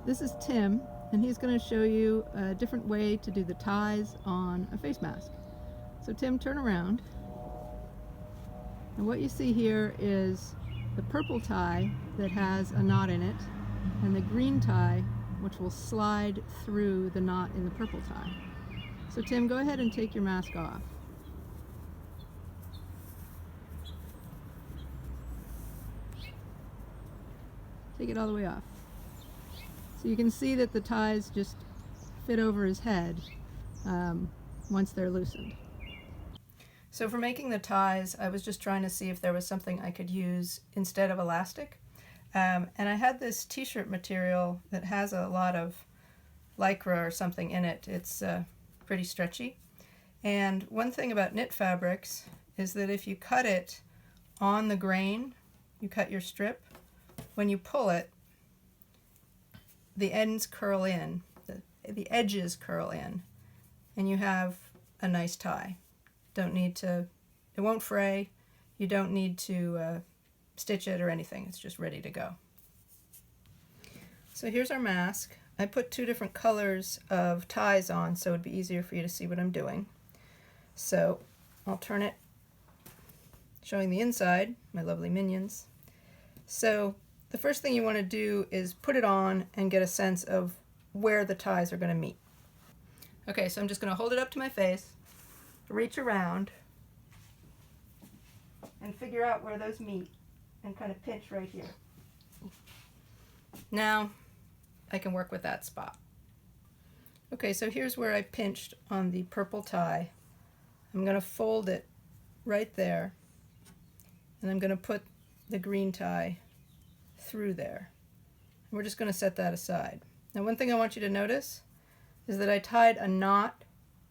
This is Tim, and he's going to show you a different way to do the ties on a face mask. So Tim, turn around, and what you see here is the purple tie that has a knot in it, and the green tie which will slide through the knot in the purple tie. So Tim, go ahead and take your mask off. Take it all the way off. So you can see that the ties just fit over his head once they're loosened. So for making the ties, I was just trying to see if there was something I could use instead of elastic. And I had this t-shirt material that has a lot of lycra or something in it. It's pretty stretchy. And one thing about knit fabrics is that if you cut it on the grain, you cut your strip, when you pull it, the ends curl in, the edges curl in, and you have a nice tie. Don't need to, it won't fray, you don't need to stitch it or anything, it's just ready to go. So here's our mask. I put two different colors of ties on so it'd be easier for you to see what I'm doing. So I'll turn it, showing the inside, my lovely minions. So the first thing you want to do is put it on and get a sense of where the ties are going to meet. Okay, so I'm just going to hold it up to my face, reach around, and figure out where those meet, and kind of pinch right here. Now I can work with that spot. Okay, so here's where I pinched on the purple tie. I'm going to fold it right there, and I'm going to put the green tie through there. And we're just going to set that aside. Now one thing I want you to notice is that I tied a knot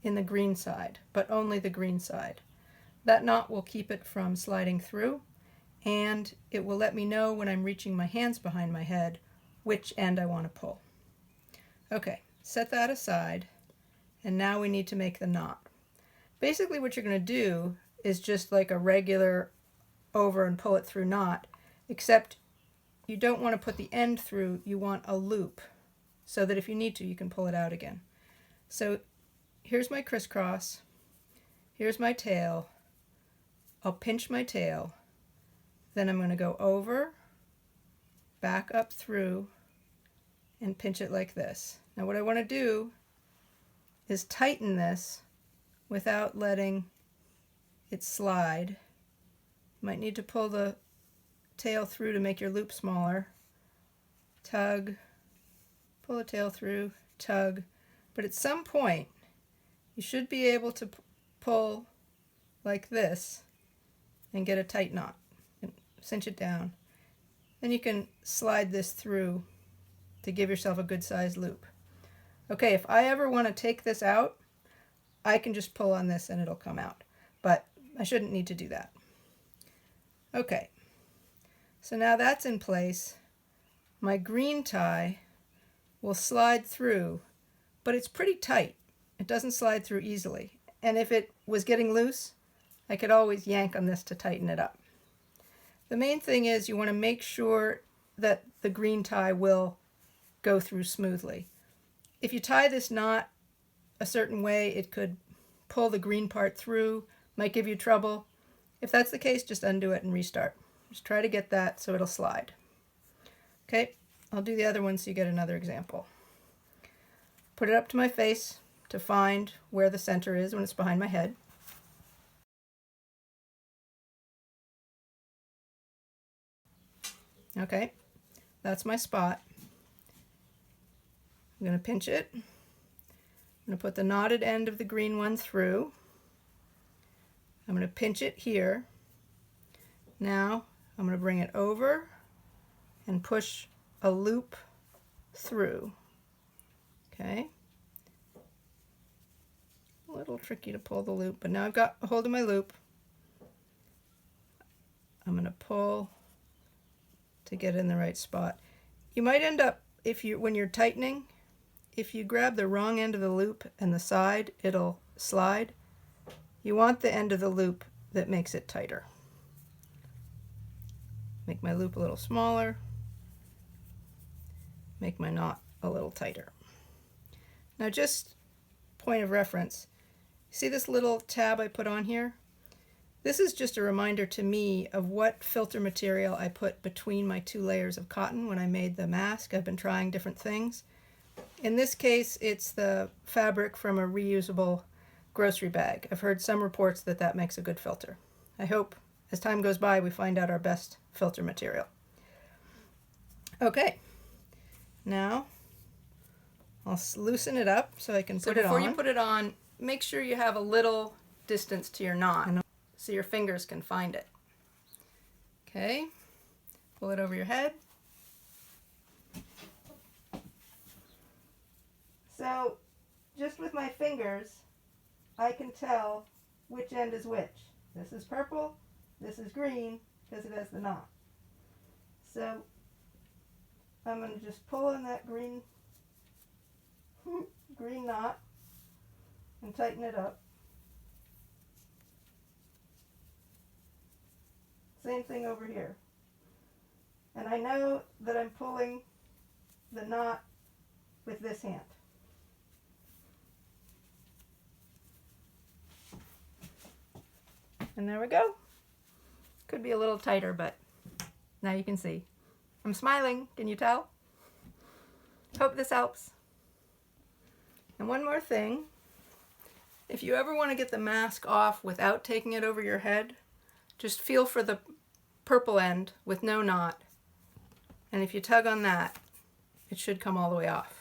in the green side, but only the green side. That knot will keep it from sliding through, and it will let me know when I'm reaching my hands behind my head which end I want to pull. Okay, set that aside, and now we need to make the knot. Basically what you're going to do is just like a regular over and pull it through knot, except you don't want to put the end through, you want a loop, so that if you need to, you can pull it out again. So here's my crisscross, here's my tail, I'll pinch my tail, then I'm going to go over, back up through, and pinch it like this. Now what I want to do is tighten this without letting it slide. You might need to pull the tail through to make your loop smaller. Tug, pull the tail through, tug. But at some point, you should be able to pull like this and get a tight knot. And cinch it down. Then you can slide this through to give yourself a good sized loop. Okay, if I ever want to take this out, I can just pull on this and it'll come out. But I shouldn't need to do that. Okay, so now that's in place. My green tie will slide through, but it's pretty tight. It doesn't slide through easily. And if it was getting loose, I could always yank on this to tighten it up. The main thing is you want to make sure that the green tie will go through smoothly. If you tie this knot a certain way, it could pull the green part through, might give you trouble. If that's the case, just undo it and restart. Just try to get that so it'll slide. Okay, I'll do the other one so you get another example. Put it up to my face to find where the center is when it's behind my head. Okay, that's my spot. I'm going to pinch it. I'm going to put the knotted end of the green one through. I'm going to pinch it here. Now I'm going to bring it over and push a loop through. Okay. A little tricky to pull the loop, but now I've got a hold of my loop. I'm going to pull to get in the right spot. You might end up, when you're tightening, if you grab the wrong end of the loop and the side, it'll slide. You want the end of the loop that makes it tighter. Make my loop a little smaller. Make my knot a little tighter. Now just point of reference, see this little tab I put on here? This is just a reminder to me of what filter material I put between my 2 layers of cotton when I made the mask. I've been trying different things. In this case, it's the fabric from a reusable grocery bag. I've heard some reports that that makes a good filter. I hope as time goes by we find out our best filter material. Okay, now I'll loosen it up so I can put it on. So before you put it on, make sure you have a little distance to your knot so your fingers can find it. Okay, pull it over your head. So just with my fingers, I can tell which end is which. This is purple, this is green, because it has the knot. So I'm going to just pull in that green knot and tighten it up. Same thing over here. And I know that I'm pulling the knot with this hand. And there we go. Could be a little tighter, but now you can see. I'm smiling, can you tell? Hope this helps. And one more thing. If you ever want to get the mask off without taking it over your head, just feel for the purple end with no knot. And if you tug on that, it should come all the way off.